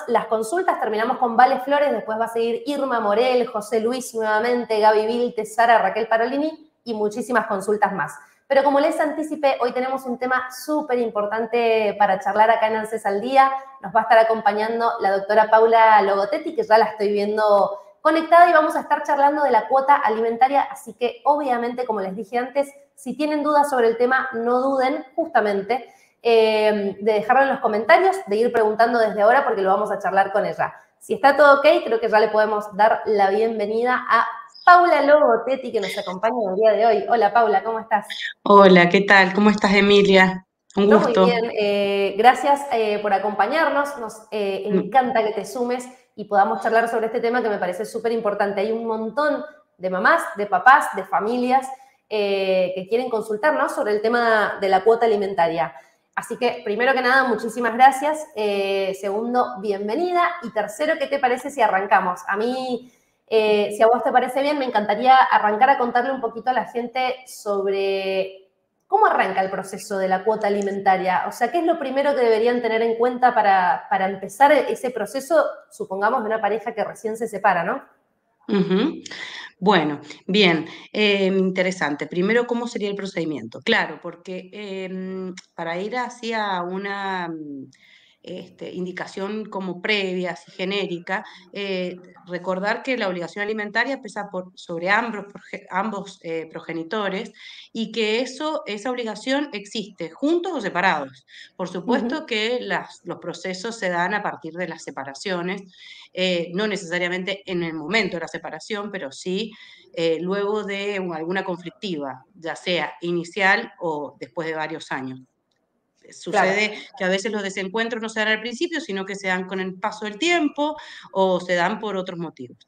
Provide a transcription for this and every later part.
las consultas. Terminamos con Vale Flores, después va a seguir Irma Morel, José Luis nuevamente, Gaby Vilte, Sara, Raquel Parolini y muchísimas consultas más. Pero como les anticipé, hoy tenemos un tema súper importante para charlar acá en ANSES al Día. Nos va a estar acompañando la doctora Paula Logotetti, que ya la estoy viendo conectada, y vamos a estar charlando de la cuota alimentaria. Así que, obviamente, como les dije antes, si tienen dudas sobre el tema, no duden justamente de dejarlo en los comentarios, de ir preguntando desde ahora, porque lo vamos a charlar con ella. Si está todo ok, creo que ya le podemos dar la bienvenida a Paula Logotetti, que nos acompaña el día de hoy. Hola, Paula, ¿cómo estás? Hola, ¿qué tal? ¿Cómo estás, Emilia? Un Yo muy gusto. bien, gracias por acompañarnos, nos encanta que te sumes y podamos charlar sobre este tema que me parece súper importante. Hay un montón de mamás, de papás, de familias que quieren consultarnos sobre el tema de la cuota alimentaria. Así que, primero que nada, muchísimas gracias. Segundo, bienvenida. Y tercero, ¿qué te parece si arrancamos? A mí, si a vos te parece bien, me encantaría arrancar a contarle un poquito a la gente sobre cómo arranca el proceso de la cuota alimentaria. O sea, ¿qué es lo primero que deberían tener en cuenta para empezar ese proceso, supongamos, de una pareja que recién se separa, ¿no? Ujú. Bueno, bien, interesante. Primero, ¿cómo sería el procedimiento? Claro, porque para ir hacia una indicación como previa, así genérica, recordar que la obligación alimentaria pesa sobre ambos progenitores y que esa obligación existe juntos o separados. Por Uh -huh. supuesto que los procesos se dan a partir de las separaciones, no necesariamente en el momento de la separación, pero sí luego de alguna conflictiva, ya sea inicial o después de varios años. Claro. Sucede que a veces los desencuentros no se dan al principio, sino que se dan con el paso del tiempo o se dan por otros motivos.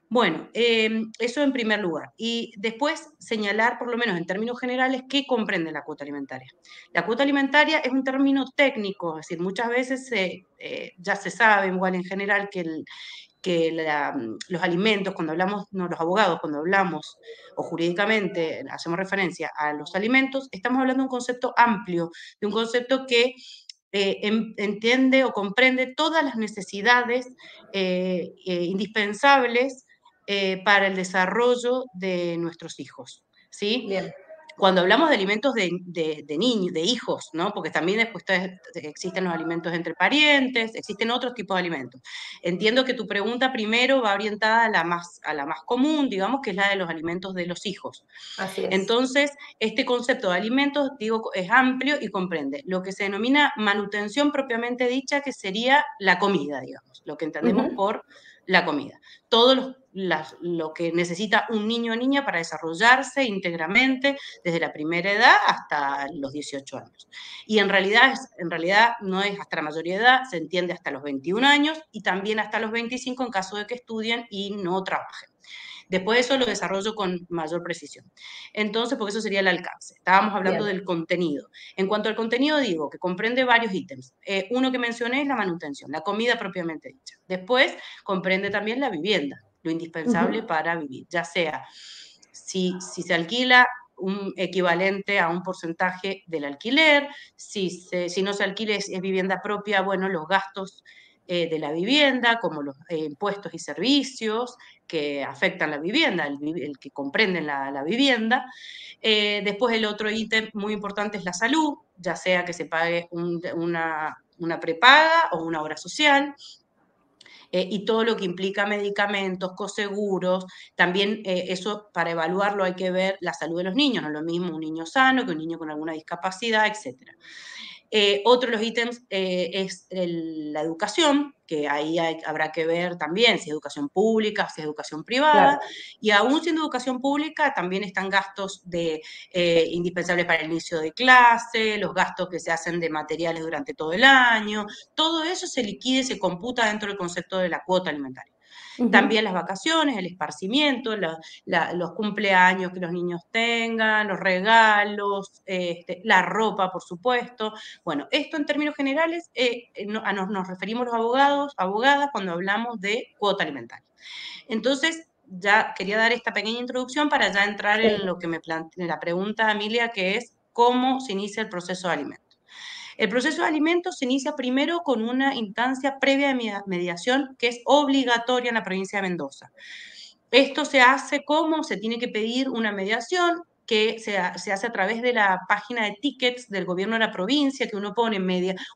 Bueno, eso en primer lugar. Y después señalar, por lo menos en términos generales, qué comprende la cuota alimentaria. La cuota alimentaria es un término técnico, es decir, muchas veces ya se sabe, igual en general, los alimentos, cuando hablamos, no, los abogados, cuando hablamos o jurídicamente hacemos referencia a los alimentos, estamos hablando de un concepto amplio, de un concepto que entiende o comprende todas las necesidades indispensables para el desarrollo de nuestros hijos, ¿sí? Bien. Cuando hablamos de alimentos de niños, de hijos, ¿no? Porque también después existen los alimentos entre parientes, existen otros tipos de alimentos. Entiendo que tu pregunta primero va orientada a la más común, digamos, que es la de los alimentos de los hijos. Así es. Entonces, este concepto de alimentos, digo, es amplio y comprende lo que se denomina manutención propiamente dicha, que sería la comida, digamos, lo que Uh entendemos -huh. por la comida. Todo lo que necesita un niño o niña para desarrollarse íntegramente desde la primera edad hasta los 18 años. Y en realidad no es hasta la mayoría de edad, se entiende hasta los 21 años y también hasta los 25 en caso de que estudien y no trabajen. Después de eso lo desarrollo con mayor precisión. Entonces, porque eso sería el alcance. Estábamos hablando Bien. del contenido. En cuanto al contenido, digo que comprende varios ítems. Uno que mencioné es la manutención, la comida propiamente dicha. Después comprende también la vivienda, lo Uh indispensable -huh. para vivir, ya sea si se alquila un equivalente a un porcentaje del alquiler, si no se alquila es vivienda propia, bueno, los gastos de la vivienda, como los impuestos y servicios que afectan la vivienda, el que comprenden la vivienda. Después el otro ítem muy importante es la salud, ya sea que se pague una prepaga o una obra social, y todo lo que implica medicamentos, coseguros, también eso para evaluarlo hay que ver la salud de los niños, no es lo mismo un niño sano que un niño con alguna discapacidad, etc. Otro de los ítems es la educación, que ahí habrá que ver también si es educación pública, si es educación Claro. privada, y aún siendo educación pública también están gastos indispensables para el inicio de clase, los gastos que se hacen de materiales durante todo el año, todo eso se liquida y se computa dentro del concepto de la cuota alimentaria. Uh -huh. También las vacaciones, el esparcimiento, los cumpleaños que los niños tengan, los regalos, la ropa, por supuesto. Bueno, esto en términos generales nos referimos los abogados, abogadas, cuando hablamos de cuota alimentaria. Entonces, ya quería dar esta pequeña introducción para ya entrar en Sí. lo que me plantea la pregunta, Emilia, que es cómo se inicia el proceso de alimento. El proceso de alimentos se inicia primero con una instancia previa de mediación que es obligatoria en la provincia de Mendoza. Esto se hace como se tiene que pedir una mediación que se hace a través de la página de tickets del gobierno de la provincia, que uno pone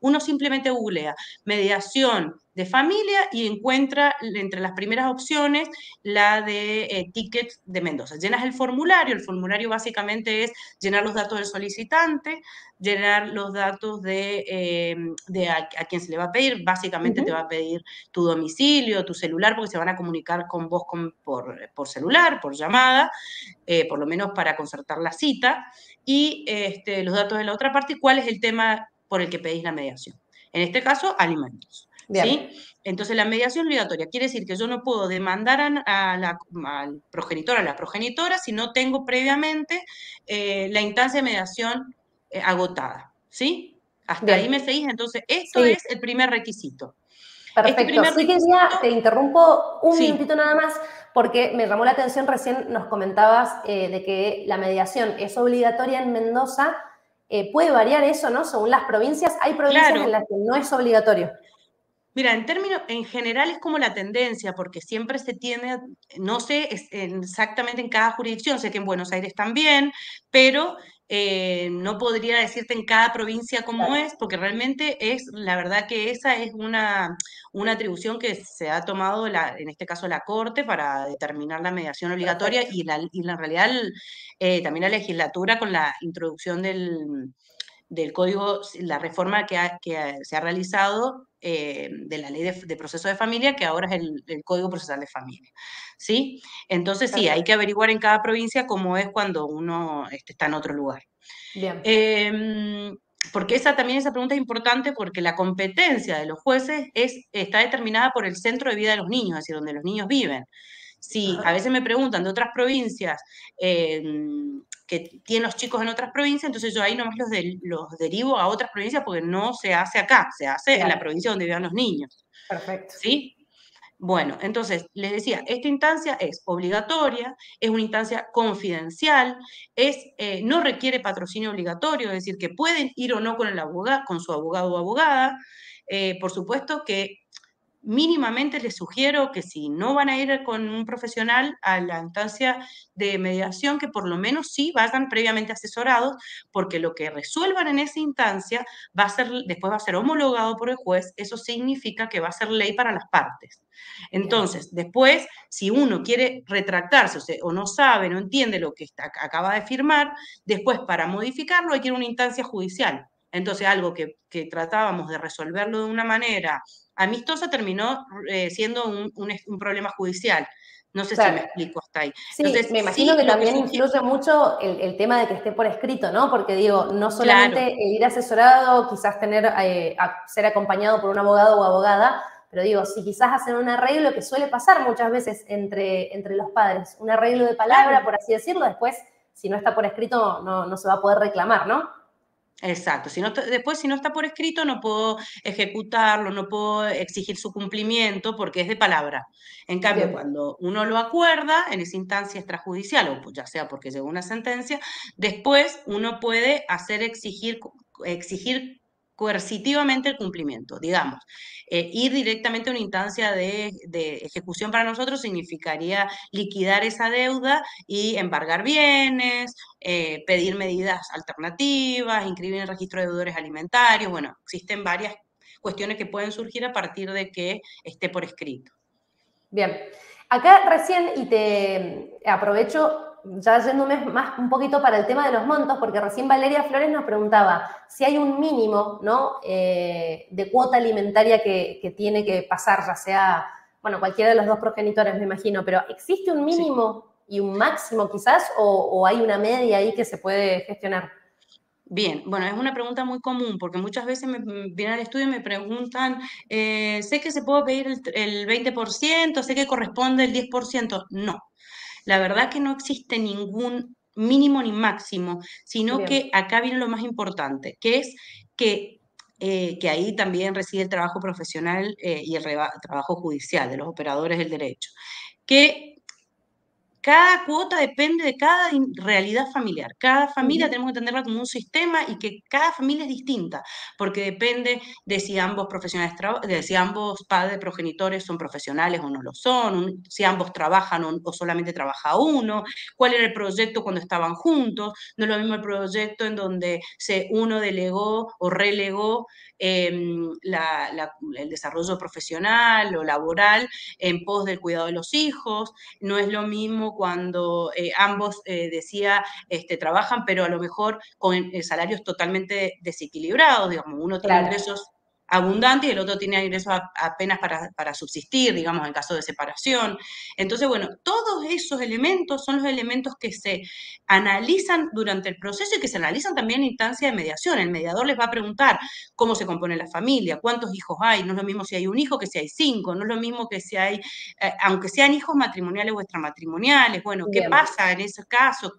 uno simplemente googlea mediación de familia y encuentra entre las primeras opciones la de tickets de Mendoza. Llenas el formulario básicamente es llenar los datos del solicitante, llenar los datos de a quién se le va a pedir, básicamente te va a pedir tu domicilio, tu celular, porque se van a comunicar con vos por celular, por llamada, por lo menos para concertar la cita, y los datos de la otra parte y cuál es el tema por el que pedís la mediación. En este caso, alimentos. Bien. ¿Sí? Entonces, la mediación obligatoria quiere decir que yo no puedo demandar al progenitor, a la progenitora, si no tengo previamente la instancia de mediación agotada. ¿Sí? Hasta ahí Bien. me seguís. Entonces, esto Sí, es el primer requisito. Este perfecto. primer Sí quería, requisito, te interrumpo un sí, minutito nada más, porque me llamó la atención, recién nos comentabas de que la mediación es obligatoria en Mendoza. Puede variar eso, ¿no? Según las provincias. Hay provincias en claro. las que no es obligatorio. Mira, en general es como la tendencia, porque siempre se tiene, no sé exactamente en cada jurisdicción, sé que en Buenos Aires también, pero no podría decirte en cada provincia cómo Claro. es, porque realmente la verdad que esa es una atribución que se ha tomado, en este caso la Corte, para determinar la mediación obligatoria Perfecto. y la realidad también la legislatura con la introducción del código, la reforma que se ha realizado de la ley de proceso de familia, que ahora es el Código Procesal de Familia. ¿Sí? Entonces, sí, hay que Perfecto. averiguar en cada provincia cómo es cuando uno está en otro lugar. Bien. Porque esa pregunta es importante porque la competencia de los jueces está determinada por el centro de vida de los niños, es decir, donde los niños viven. Si a Ajá. veces me preguntan de otras provincias eh, que tienen los chicos en otras provincias, entonces yo ahí nomás los derivo a otras provincias porque no se hace acá, se hace en la Claro. provincia donde vivan los niños. Perfecto. ¿Sí? Bueno, entonces, les decía, esta instancia es obligatoria, es una instancia confidencial, no requiere patrocinio obligatorio, es decir, que pueden ir o no con el abogado, con su abogado o abogada. Por supuesto que mínimamente les sugiero que si no van a ir con un profesional a la instancia de mediación, que por lo menos sí vayan previamente asesorados, porque lo que resuelvan en esa instancia después va a ser homologado por el juez, eso significa que va a ser ley para las partes. Bien. Entonces, después, si uno quiere retractarse o no sabe, no entiende lo que acaba de firmar, después para modificarlo hay que ir a una instancia judicial. Entonces, algo que tratábamos de resolverlo de una manera amistosa terminó siendo un problema judicial. No sé si me Claro. explico hasta ahí. Sí, Entonces, me imagino sí, que lo que también sugiero, influye mucho el tema de que esté por escrito, ¿no? Porque digo, no claro, solamente el ir asesorado, quizás tener, ser acompañado por un abogado o abogada, pero digo, si quizás hacen un arreglo que suele pasar muchas veces entre los padres, un arreglo de palabra, claro. por así decirlo, después, si no está por escrito, no se va a poder reclamar, ¿no? Exacto. Después, si no está por escrito, no puedo ejecutarlo, no puedo exigir su cumplimiento porque es de palabra. En cambio, Bien. cuando uno lo acuerda en esa instancia extrajudicial, o ya sea porque llegó una sentencia, después uno puede exigir coercitivamente el cumplimiento. Digamos, ir directamente a una instancia de ejecución para nosotros significaría liquidar esa deuda y embargar bienes, pedir medidas alternativas, inscribir en el registro de deudores alimentarios. Bueno, existen varias cuestiones que pueden surgir a partir de que esté por escrito. Bien. Acá recién, y te aprovecho ya yéndome más un poquito para el tema de los montos, porque recién Valeria Flores nos preguntaba si hay un mínimo, ¿no? De cuota alimentaria que tiene que pasar, ya sea, bueno, cualquiera de los dos progenitores, me imagino, pero ¿existe un Sí. mínimo y un máximo quizás, o hay una media ahí que se puede gestionar? Bien, bueno, es una pregunta muy común porque muchas veces vienen al estudio y me preguntan, sé que se puede pedir el 20%, sé que corresponde el 10%. No, la verdad que no existe ningún mínimo ni máximo, sino Bien. que acá viene lo más importante, que es que ahí también reside el trabajo profesional y el trabajo judicial de los operadores del derecho, que cada cuota depende de cada realidad familiar. Cada familia Ujú. tenemos que entenderla como un sistema y que cada familia es distinta, porque depende de si ambos profesionales, de si ambos padres progenitores son profesionales o no lo son, si ambos trabajan o solamente trabaja uno, cuál era el proyecto cuando estaban juntos. No es lo mismo el proyecto en donde uno delegó o relegó el desarrollo profesional o laboral en pos del cuidado de los hijos. No es lo mismo cuando ambos decía trabajan, pero a lo mejor con salarios totalmente desequilibrados, digamos, uno tiene Claro, ingresos abundantes y el otro tiene ingresos apenas para subsistir, digamos, en caso de separación. Entonces, bueno, todos esos elementos son los elementos que se analizan durante el proceso y que se analizan también en instancia de mediación. El mediador les va a preguntar cómo se compone la familia, cuántos hijos hay, no es lo mismo si hay un hijo que si hay 5, no es lo mismo que si hay aunque sean hijos matrimoniales o extramatrimoniales, bueno, ¿qué bien, pasa en ese caso?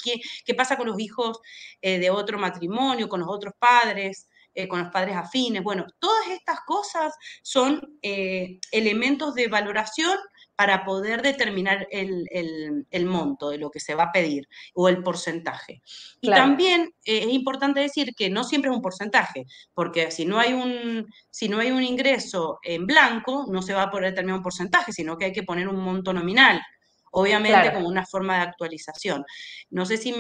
¿Qué pasa con los hijos de otro matrimonio, con los otros padres? Con los padres afines. Bueno, todas estas cosas son elementos de valoración para poder determinar el monto de lo que se va a pedir o el porcentaje. Y claro. también es importante decir que no siempre es un porcentaje, porque si no hay un ingreso en blanco, no se va a poder determinar un porcentaje, sino que hay que poner un monto nominal, obviamente Claro, como una forma de actualización. No sé si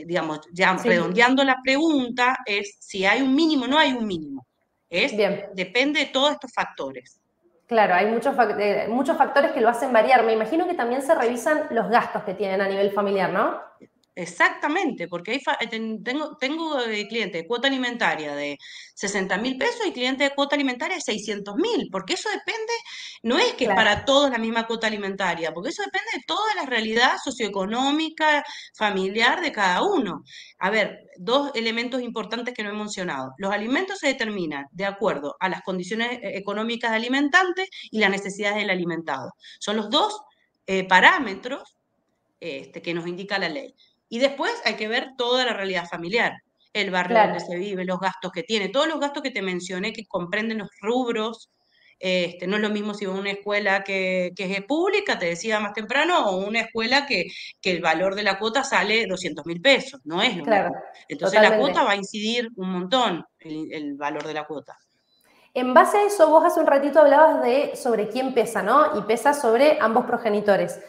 digamos, ya sí, redondeando la pregunta, es si hay un mínimo, no hay un mínimo. bien. Depende de todos estos factores. Claro, hay muchos factores que lo hacen variar. Me imagino que también se revisan los gastos que tienen a nivel familiar, ¿no? Exactamente, porque tengo clientes de cuota alimentaria de 60.000 pesos y clientes de cuota alimentaria de 600.000, porque eso depende, no es que es Claro, para todos la misma cuota alimentaria, porque eso depende de toda la realidad socioeconómica, familiar de cada uno. A ver, dos elementos importantes que no he mencionado. Los alimentos se determinan de acuerdo a las condiciones económicas del alimentante y las necesidades del alimentado. Son los dos parámetros que nos indica la ley. Y después hay que ver toda la realidad familiar, el barrio donde claro. se vive, los gastos que tiene, todos los gastos que te mencioné que comprenden los rubros. No es lo mismo si va a una escuela que es pública, te decía más temprano, o una escuela que el valor de la cuota sale 200.000 pesos, no es lo Claro, mismo. Entonces la cuota totalmente. va a incidir un montón, el valor de la cuota. En base a eso, vos hace un ratito hablabas de sobre quién pesa, ¿no? Y pesa sobre ambos progenitores.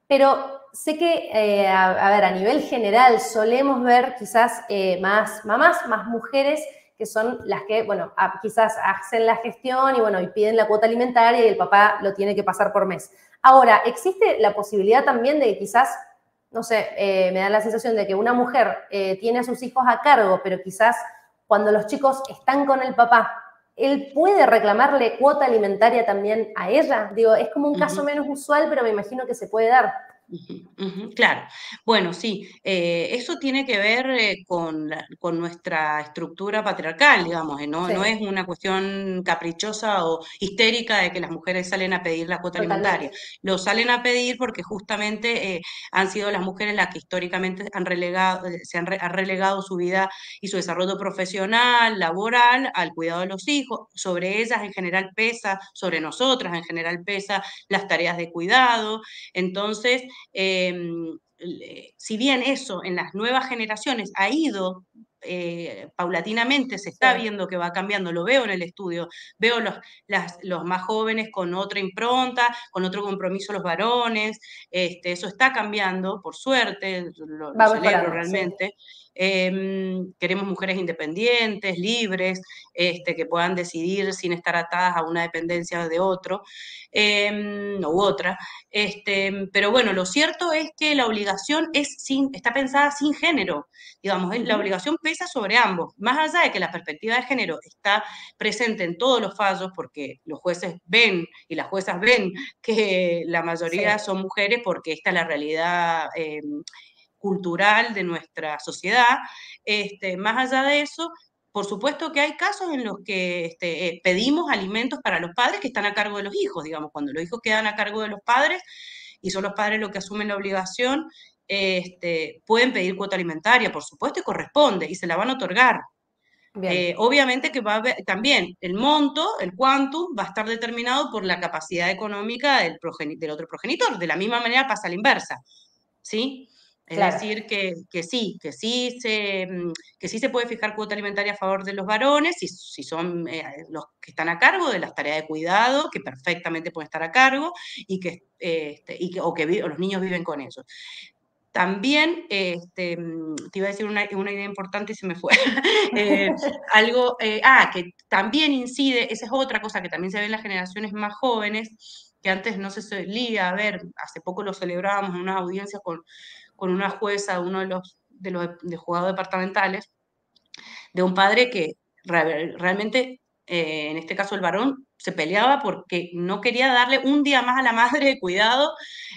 Pero sé que, a ver, a nivel general solemos ver quizás más mamás, más mujeres que son las que, bueno, quizás hacen la gestión y, bueno, y piden la cuota alimentaria y el papá lo tiene que pasar por mes. Ahora, ¿existe la posibilidad también de que quizás, no sé, me da la sensación de que una mujer tiene a sus hijos a cargo, pero quizás cuando los chicos están con el papá, él puede reclamarle cuota alimentaria también a ella? Digo, es como un caso Ujú. menos usual, pero me imagino que se puede dar. Ujú, ujú, claro. Bueno, sí, eso tiene que ver con nuestra estructura patriarcal, digamos, no, Sí, no es una cuestión caprichosa o histérica de que las mujeres salen a pedir la cuota alimentaria. totalmente. Lo salen a pedir porque justamente han sido las mujeres las que históricamente han relegado su vida y su desarrollo profesional, laboral, al cuidado de los hijos. Sobre ellas en general pesa, sobre nosotras en general pesa las tareas de cuidado. Entonces, si bien eso en las nuevas generaciones ha ido paulatinamente, se Sí, está viendo que va cambiando, lo veo en el estudio, veo los más jóvenes con otra impronta, con otro compromiso los varones, eso está cambiando, por suerte, lo va celebro mejorando, sí. realmente. Queremos mujeres independientes, libres, que puedan decidir sin estar atadas a una dependencia de otro u otra. Pero bueno, lo cierto es que la obligación está pensada sin género, digamos, la Ujú. obligación pesa sobre ambos, más allá de que la perspectiva de género está presente en todos los fallos, porque los jueces ven y las juezas ven que la Sí, mayoría son mujeres porque esta es la realidad cultural de nuestra sociedad. Más allá de eso, por supuesto que hay casos en los que pedimos alimentos para los padres que están a cargo de los hijos, digamos, cuando los hijos quedan a cargo de los padres y son los padres los que asumen la obligación, pueden pedir cuota alimentaria, por supuesto, y corresponde, y se la van a otorgar. bien. Obviamente que va a haber también el monto, el quantum, va a estar determinado por la capacidad económica del otro progenitor. De la misma manera pasa a la inversa. ¿sí? Es Claro, decir, que sí se puede fijar cuota alimentaria a favor de los varones, si son los que están a cargo de las tareas de cuidado, que perfectamente pueden estar a cargo, o los niños viven con ellos. También, te iba a decir una idea importante y se me fue. Que también incide, esa es otra cosa que también se ve en las generaciones más jóvenes, que antes no se solía ver, hace poco lo celebrábamos en unas audiencias con una jueza de uno de juzgados departamentales, de un padre que realmente, en este caso el varón, se peleaba porque no quería darle un día más a la madre de cuidado.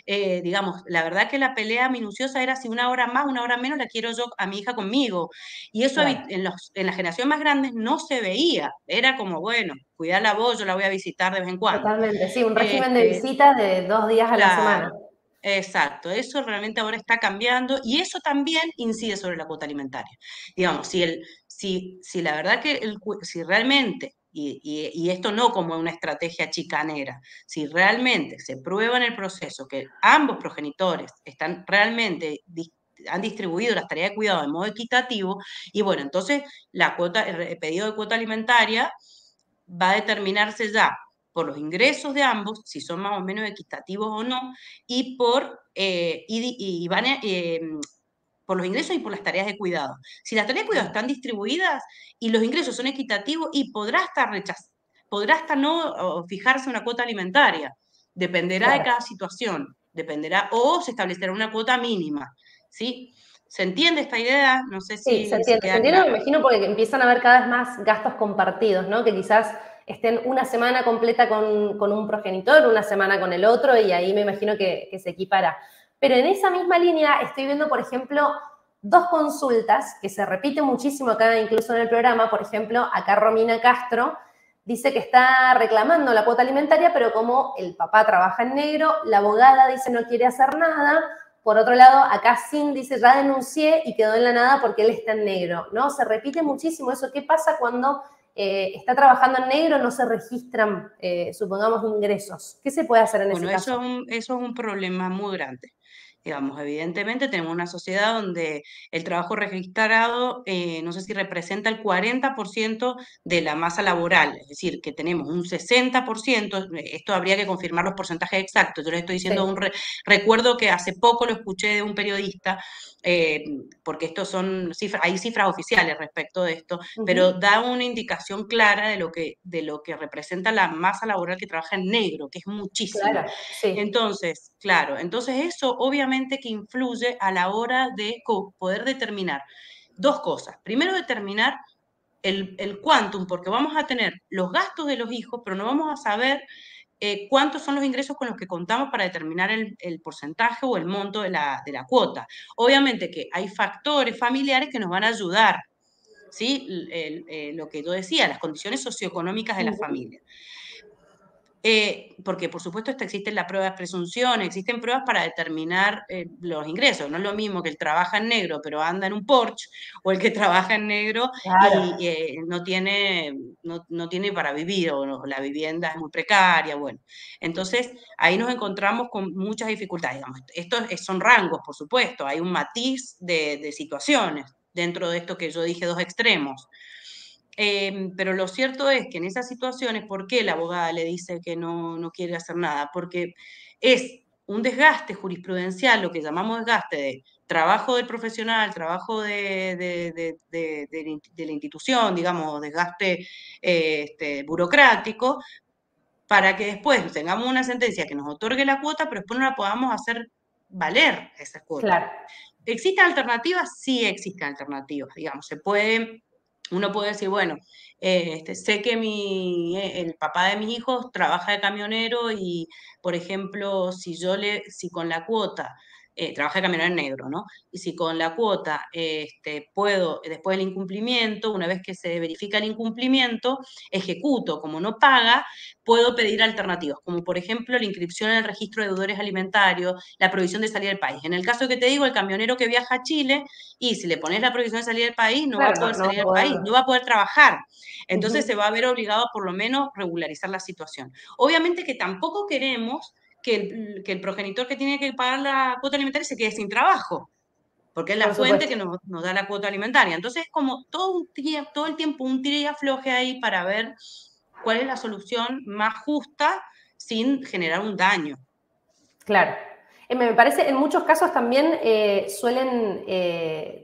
Digamos, la verdad que la pelea minuciosa era si una hora más, una hora menos la quiero yo a mi hija conmigo. Y eso claro. en la generación más grande no se veía. Era como, bueno, cuidar voz, yo la voy a visitar de vez en cuando. Totalmente, sí, un régimen de Este, visitas de 2 días a la semana. claro, exacto. Eso realmente ahora está cambiando y eso también incide sobre la cuota alimentaria. Digamos, si la verdad que si realmente, y esto no como una estrategia chicanera, si realmente se prueba en el proceso que ambos progenitores están realmente han distribuido las tareas de cuidado de modo equitativo, y bueno, entonces el pedido de cuota alimentaria va a determinarse ya por los ingresos de ambos, si son más o menos equitativos o no, y por los ingresos y por las tareas de cuidado. Si las tareas de cuidado están distribuidas y los ingresos son equitativos, y podrá hasta no fijarse una cuota alimentaria, dependerá de Claro. cada situación, o se establecerá una cuota mínima, ¿sí? ¿Se entiende esta idea? No sé Sí, se si entiende. Se queda entiende, me clara. imagino, porque empiezan a haber cada vez más gastos compartidos, ¿no? Que quizás estén una semana completa con un progenitor, una semana con el otro, y ahí me imagino que se equipara. Pero en esa misma línea estoy viendo, por ejemplo, dos consultas que se repiten muchísimo acá, incluso en el programa. Por ejemplo, acá Romina Castro dice que está reclamando la cuota alimentaria, pero como el papá trabaja en negro, la abogada dice no quiere hacer nada. Por otro lado, acá Sin dice, ya denuncié y quedó en la nada porque él está en negro, ¿no? Se repite muchísimo eso. ¿Qué pasa cuando está trabajando en negro, no se registran, supongamos, ingresos? ¿Qué se puede hacer en ese Bueno, caso? eso es un problema muy grande. Digamos, evidentemente tenemos una sociedad donde el trabajo registrado, no sé si representa el 40% de la masa laboral, es decir, que tenemos un 60%, esto habría que confirmar los porcentajes exactos, yo les estoy diciendo Sí. recuerdo que hace poco lo escuché de un periodista, eh, porque estos son cifras, hay cifras oficiales respecto de esto, pero da una indicación clara de lo que representa la masa laboral que trabaja en negro, que es muchísimo. Claro, sí. Entonces, claro, entonces eso obviamente que influye a la hora de poder determinar dos cosas. Primero, determinar el quantum, porque vamos a tener los gastos de los hijos, pero no vamos a saber cuántos son los ingresos con los que contamos para determinar el porcentaje o el monto de la cuota. Obviamente que hay factores familiares que nos van a ayudar, ¿sí? Lo que yo decía, las condiciones socioeconómicas de la familia. Porque por supuesto existen las pruebas de presunción, existen pruebas para determinar los ingresos. No es lo mismo que el trabaja en negro pero anda en un Porsche, o el que trabaja en negro y Claro. no tiene para vivir, o la vivienda es muy precaria. Bueno, entonces ahí nos encontramos con muchas dificultades. Digamos, estos son rangos, por supuesto, hay un matiz de situaciones dentro de esto que yo dije, dos extremos. Pero lo cierto es que en esas situaciones, ¿por qué la abogada le dice que no quiere hacer nada? Porque es un desgaste jurisprudencial, lo que llamamos desgaste de trabajo del profesional, trabajo de la institución, digamos, desgaste burocrático, para que después tengamos una sentencia que nos otorgue la cuota, pero después no la podamos hacer valer esa cuota. Claro. ¿Existen alternativas? Sí existen alternativas, digamos, uno puede decir, bueno, sé que el papá de mis hijos trabaja de camionero y, por ejemplo, si con la cuota, trabaja de camionero en negro, ¿no? Y si con la cuota puedo, después del incumplimiento, una vez que se verifica el incumplimiento, ejecuto, como no paga, puedo pedir alternativas, como por ejemplo la inscripción en el registro de deudores alimentarios, la prohibición de salir del país. En el caso que te digo, el camionero que viaja a Chile, y si le pones la prohibición de salir del país, no va a Claro, poder no salir va a del país, poder. no va a poder trabajar. Entonces Ujú. se va a ver obligado a por lo menos regularizar la situación. Obviamente que tampoco queremos que el progenitor que tiene que pagar la cuota alimentaria se quede sin trabajo, porque es la Por fuente supuesto. que nos da la cuota alimentaria. Entonces, como todo el tiempo un tira y afloje ahí para ver cuál es la solución más justa sin generar un daño. Claro. Me parece, en muchos casos también suelen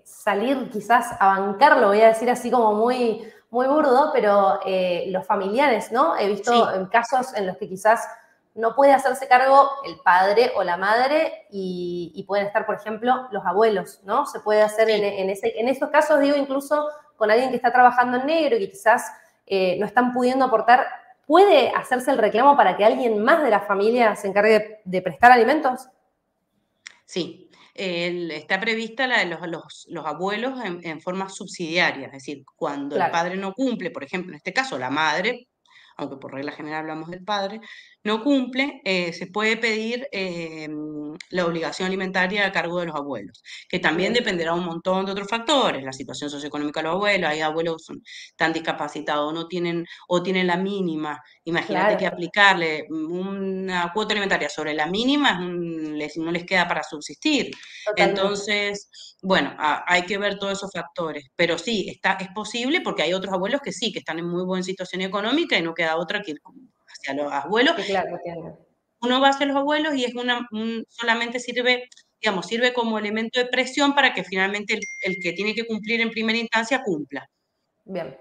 salir quizás a bancarlo, voy a decir así como muy, muy burdo, pero los familiares, ¿no? He visto Sí, casos en los que quizás no puede hacerse cargo el padre o la madre y pueden estar, por ejemplo, los abuelos, ¿no? Se puede hacer sí. en esos casos, digo, incluso con alguien que está trabajando en negro y que quizás no están pudiendo aportar. ¿Puede hacerse el reclamo para que alguien más de la familia se encargue de prestar alimentos? Sí, está prevista la de los abuelos en forma subsidiaria, es decir, cuando el Claro. padre no cumple, por ejemplo, en este caso la madre, aunque por regla general hablamos del padre, no cumple, se puede pedir la obligación alimentaria a cargo de los abuelos, que también Bien. dependerá un montón de otros factores, la situación socioeconómica de los abuelos, hay abuelos que están discapacitados, no tienen, o tienen la mínima. Imagínate Claro, que aplicarle una cuota alimentaria sobre la mínima no les queda para subsistir. totalmente. Entonces, bueno, hay que ver todos esos factores. Pero sí, es posible porque hay otros abuelos que sí, que están en muy buena situación económica y no queda otra que ir hacia los abuelos. Que claro, tiene. Uno va hacia los abuelos y es solamente sirve, digamos, sirve como elemento de presión para que finalmente el que tiene que cumplir en primera instancia cumpla. Bien.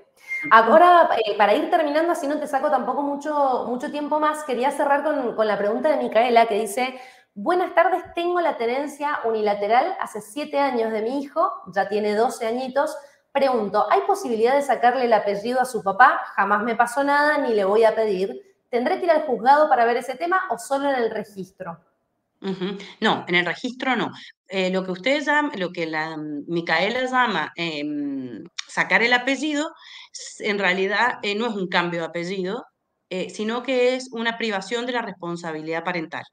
Ahora, para ir terminando, así no te saco tampoco mucho tiempo más, quería cerrar con la pregunta de Micaela que dice, buenas tardes, tengo la tenencia unilateral hace 7 años de mi hijo, ya tiene 12 añitos. Pregunto, ¿hay posibilidad de sacarle el apellido a su papá? Jamás me pasó nada ni le voy a pedir. ¿Tendré que ir al juzgado para ver ese tema o solo en el registro? Ujú. No, en el registro no. Lo que ustedes llaman, lo que la Micaela llama sacar el apellido, en realidad no es un cambio de apellido, sino que es una privación de la responsabilidad parental.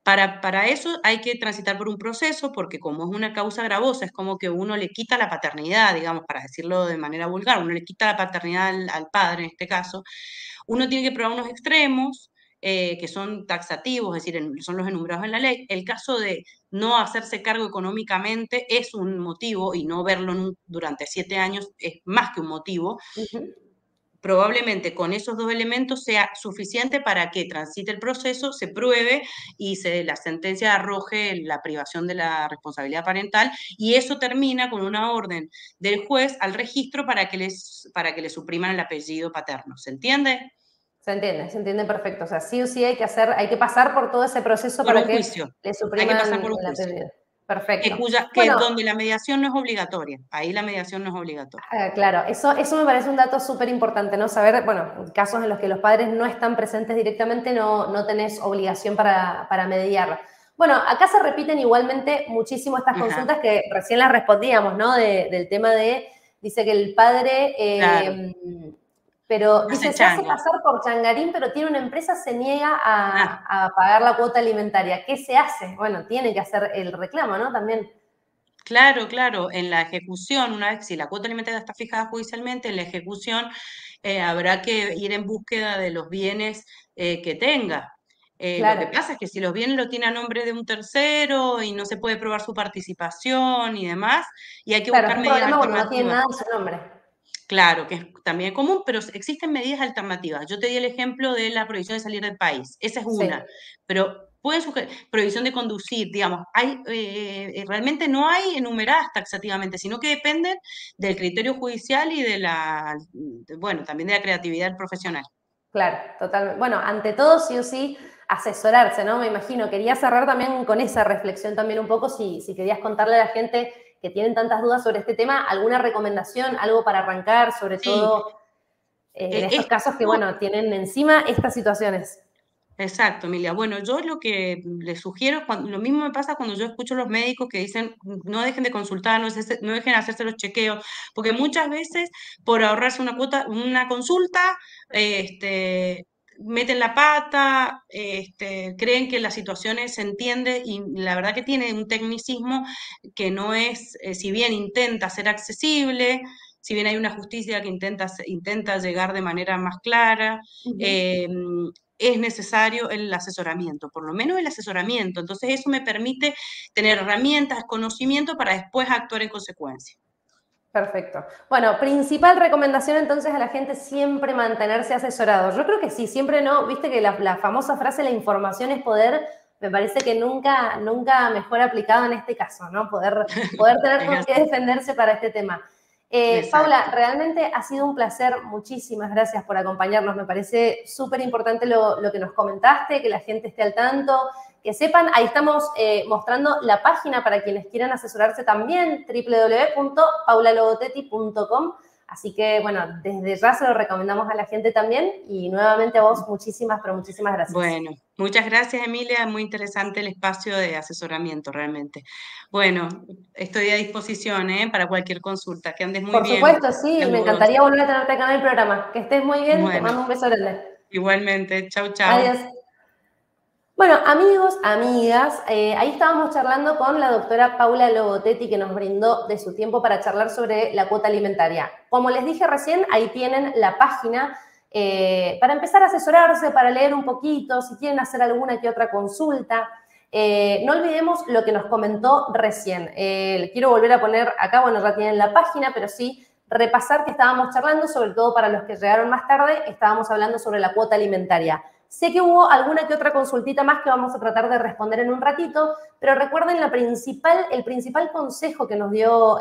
Para eso hay que transitar por un proceso, porque como es una causa gravosa, es como que uno le quita la paternidad, digamos, para decirlo de manera vulgar, uno le quita la paternidad al padre en este caso, uno tiene que probar unos extremos que son taxativos, es decir, son los enumerados en la ley. El caso de no hacerse cargo económicamente es un motivo y no verlo durante 7 años es más que un motivo. Ujú. Probablemente con esos dos elementos sea suficiente para que transite el proceso, se pruebe y la sentencia arroje la privación de la responsabilidad parental y eso termina con una orden del juez al registro para que le supriman el apellido paterno. ¿Se entiende? Se entiende perfecto. O sea, sí o sí hay que pasar por todo ese proceso Por para un que juicio. le Hay que pasar supriman por un el juicio. apellido. Perfecto. Que Bueno, donde la mediación no es obligatoria. Ahí la mediación no es obligatoria. claro, eso me parece un dato súper importante, ¿no? Saber, bueno, en casos en los que los padres no están presentes directamente, no tenés obligación para mediar. Bueno, acá se repiten igualmente muchísimo estas Ajá, consultas que recién las respondíamos, ¿no? Del tema de, dice que el padre, claro. pero Hace dice, se hace changa. pasar por changarín, pero tiene una empresa, se niega Ah, a pagar la cuota alimentaria. ¿Qué se hace? Bueno, tiene que hacer el reclamo, ¿no? También. claro, claro. En la ejecución, una vez si la cuota alimentaria está fijada judicialmente, en la ejecución habrá que ir en búsqueda de los bienes que tenga. Lo que Claro. pasa es que si los bienes lo tiene a nombre de un tercero y no se puede probar su participación y demás, y hay que Claro, es buscar un medidas problema cuando no tiene alternativas. nada en su nombre. Claro, que es también común, pero existen medidas alternativas. Yo te di el ejemplo de la prohibición de salir del país. Esa es Sí. una, pero pueden prohibición de conducir, digamos, realmente no hay enumeradas taxativamente, sino que dependen del criterio judicial y bueno, también de la creatividad del profesional. Claro, totalmente. Bueno, ante todo, sí o sí, asesorarse, ¿no? Me imagino. Quería cerrar también con esa reflexión también un poco, si querías contarle a la gente que tienen tantas dudas sobre este tema, alguna recomendación, algo para arrancar, sobre Sí, todo en estos casos que, esto bueno, tienen encima estas situaciones. exacto, Emilia. Bueno, yo lo que les sugiero, lo mismo me pasa cuando yo escucho a los médicos que dicen no dejen de consultar, no dejen de hacerse los chequeos, porque muchas veces por ahorrarse una cuota, una consulta, meten la pata, creen que las situaciones se entiende y la verdad que tiene un tecnicismo que no es, si bien intenta ser accesible, si bien hay una justicia que intenta llegar de manera más clara, es necesario el asesoramiento, por lo menos el asesoramiento. Entonces eso me permite tener herramientas, conocimiento para después actuar en consecuencia. Perfecto. Bueno, principal recomendación entonces a la gente siempre mantenerse asesorado. Yo creo que sí, siempre no, viste que la famosa frase la información es poder, me parece que nunca mejor aplicado en este caso, ¿no? Poder tener con qué defenderse para este tema. Paula, realmente ha sido un placer, muchísimas gracias por acompañarnos, me parece súper importante lo que nos comentaste, que la gente esté al tanto, que sepan, ahí estamos mostrando la página para quienes quieran asesorarse también, www.paulalogotetti.com. Así que, bueno, desde ya se lo recomendamos a la gente también y nuevamente a vos muchísimas, pero muchísimas gracias. Bueno, muchas gracias, Emilia. Muy interesante el espacio de asesoramiento, realmente. Bueno, estoy a disposición para cualquier consulta. Que andes muy bien. Por supuesto, sí. Saludos. Me encantaría volver a tenerte acá en el programa. Que estés muy bien. Te mando un beso grande. Igualmente. Chau, chau. Adiós. Bueno, amigos, amigas, ahí estábamos charlando con la doctora Paula Logotetti, que nos brindó de su tiempo para charlar sobre la cuota alimentaria. Como les dije recién, ahí tienen la página para empezar a asesorarse, para leer un poquito, si quieren hacer alguna que otra consulta. No olvidemos lo que nos comentó recién. Quiero volver a poner acá, bueno, ya tienen la página, pero sí repasar que estábamos charlando, sobre todo para los que llegaron más tarde, estábamos hablando sobre la cuota alimentaria. Sé que hubo alguna que otra consultita más que vamos a tratar de responder en un ratito, pero recuerden el principal consejo que nos dio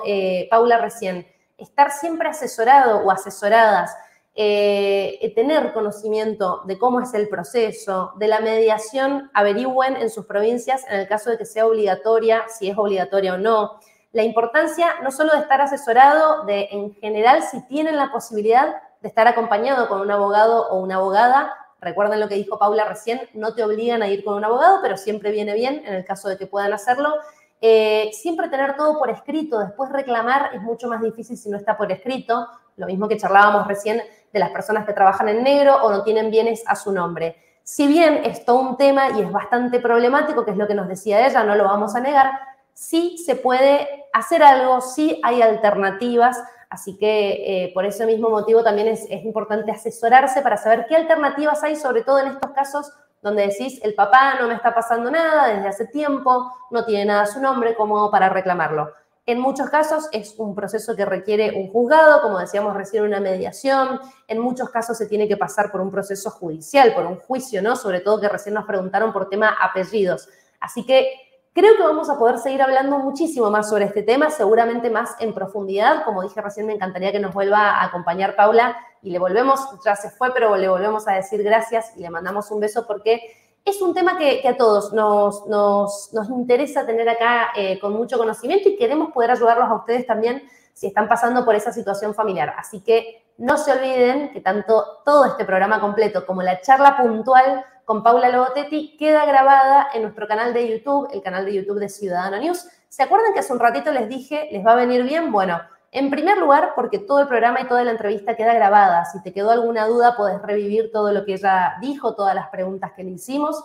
Paula recién, estar siempre asesorado o asesoradas, tener conocimiento de cómo es el proceso, de la mediación, averigüen en sus provincias en el caso de que sea obligatoria, si es obligatoria o no. La importancia no solo de estar asesorado, de en general si tienen la posibilidad de estar acompañado con un abogado o una abogada. Recuerden lo que dijo Paula recién, no te obligan a ir con un abogado, pero siempre viene bien en el caso de que puedan hacerlo. Siempre tener todo por escrito, después reclamar es mucho más difícil si no está por escrito, lo mismo que charlábamos recién de las personas que trabajan en negro o no tienen bienes a su nombre. Si bien es todo un tema y es bastante problemático, que es lo que nos decía ella, no lo vamos a negar, sí se puede hacer algo, sí hay alternativas. Así que por ese mismo motivo también es importante asesorarse para saber qué alternativas hay, sobre todo en estos casos donde decís, el papá no me está pasando nada desde hace tiempo, no tiene nada a su nombre, como para reclamarlo. En muchos casos es un proceso que requiere un juzgado, como decíamos recién, una mediación. En muchos casos se tiene que pasar por un proceso judicial, por un juicio, ¿no? Sobre todo que recién nos preguntaron por tema apellidos. Así que creo que vamos a poder seguir hablando muchísimo más sobre este tema, seguramente más en profundidad. Como dije recién, me encantaría que nos vuelva a acompañar Paula y le volvemos, ya se fue, pero le volvemos a decir gracias y le mandamos un beso porque es un tema que a todos nos interesa tener acá con mucho conocimiento y queremos poder ayudarlos a ustedes también si están pasando por esa situación familiar. Así que no se olviden que tanto todo este programa completo como la charla puntual con Paula Logotetti queda grabada en nuestro canal de YouTube, el canal de YouTube de Ciudadano News. ¿Se acuerdan que hace un ratito les dije, les va a venir bien? Bueno, en primer lugar, porque todo el programa y toda la entrevista queda grabada. Si te quedó alguna duda, podés revivir todo lo que ella dijo, todas las preguntas que le hicimos.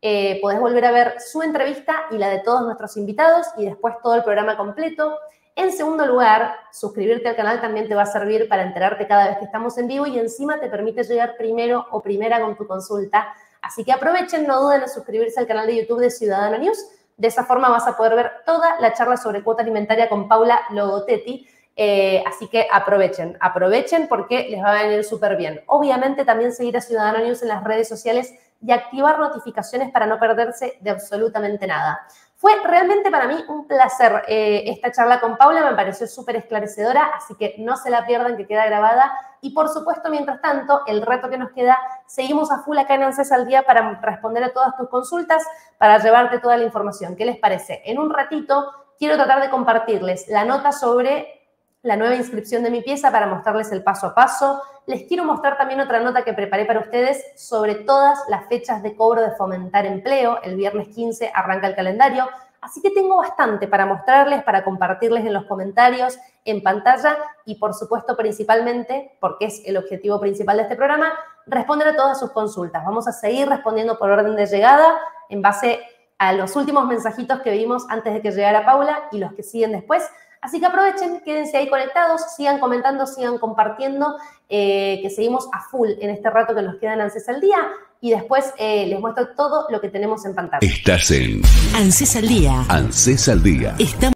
Podés volver a ver su entrevista y la de todos nuestros invitados y después todo el programa completo. En segundo lugar, suscribirte al canal también te va a servir para enterarte cada vez que estamos en vivo y encima te permite llegar primero o primera con tu consulta. Así que aprovechen, no duden en suscribirse al canal de YouTube de Ciudadano News. De esa forma vas a poder ver toda la charla sobre cuota alimentaria con Paula Logotetti. Así que aprovechen porque les va a venir súper bien. Obviamente también seguir a Ciudadano News en las redes sociales y activar notificaciones para no perderse de absolutamente nada. Fue realmente para mí un placer esta charla con Paula, me pareció súper esclarecedora, así que no se la pierdan, que queda grabada. Y por supuesto, mientras tanto, el reto que nos queda, seguimos a full acá en ANSES al Día para responder a todas tus consultas, para llevarte toda la información. ¿Qué les parece? En un ratito quiero tratar de compartirles la nota sobre la nueva inscripción de mi pieza para mostrarles el paso a paso. Les quiero mostrar también otra nota que preparé para ustedes sobre todas las fechas de cobro de Fomentar Empleo. El viernes 15 arranca el calendario. Así que tengo bastante para mostrarles, para compartirles en los comentarios, en pantalla y, por supuesto, principalmente, porque es el objetivo principal de este programa, responder a todas sus consultas. Vamos a seguir respondiendo por orden de llegada en base a los últimos mensajitos que vimos antes de que llegara Paula y los que siguen después. Así que aprovechen, quédense ahí conectados, sigan comentando, sigan compartiendo, que seguimos a full en este rato que nos queda en ANSES al Día, y después les muestro todo lo que tenemos en pantalla. Estás en ANSES al Día. ANSES al Día. Estamos